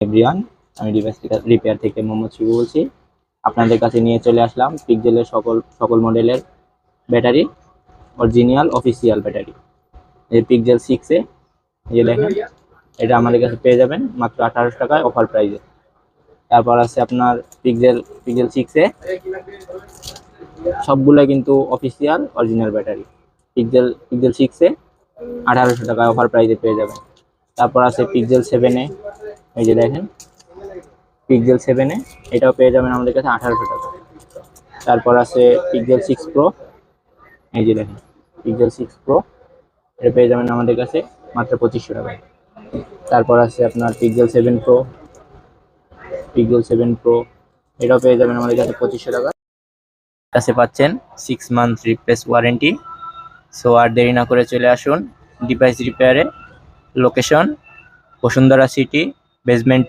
Everyone, আমি device repair থেকে মোহাম্মদ শিবু বলছি। আপনাদের কাছে নিয়ে চলে আসলাম পিকজেলের সকল মডেলের ব্যাটারি, অরিজিনাল অফিসিয়াল ব্যাটারি। এই পিকজেল 6 এই যে দেখেন, এটা আমাদের কাছে পেয়ে যাবেন মাত্র 1800 টাকায় অফার প্রাইসে। তারপর আছে আপনার পিকজেল 6 সবগুলো কিন্তু অফিসিয়াল অরিজিনাল ব্যাটারি। পিকজেল 6 1800 টাকায় অফার প্রাইসে পেয়ে যাবেন। তারপর আছে পিকজেল 7 এই যে দেখেন, পিকজেল 7 এটাও পেয়ে যাবেন আমাদের কাছে 1800 টাকা। তারপর আছে পিকজেল 6 প্রো, এই যে দেখেন পিকজেল 6 প্রো, এটা পেয়ে যাবেন আমাদের কাছে মাত্র 2500 টাকায়। তারপর আছে আপনার পিকজেল 7 প্রো, এটাও পেয়ে যাবেন আমাদের কাছে 2500 টাকা। কাছে পাচ্ছেন 6 মান্থ রিপ্লেস ওয়ারেন্টি। সো আর দেরি না করে চলে আসুন ডিভাইস রিপেয়ারে। Location Bashundhara city, basement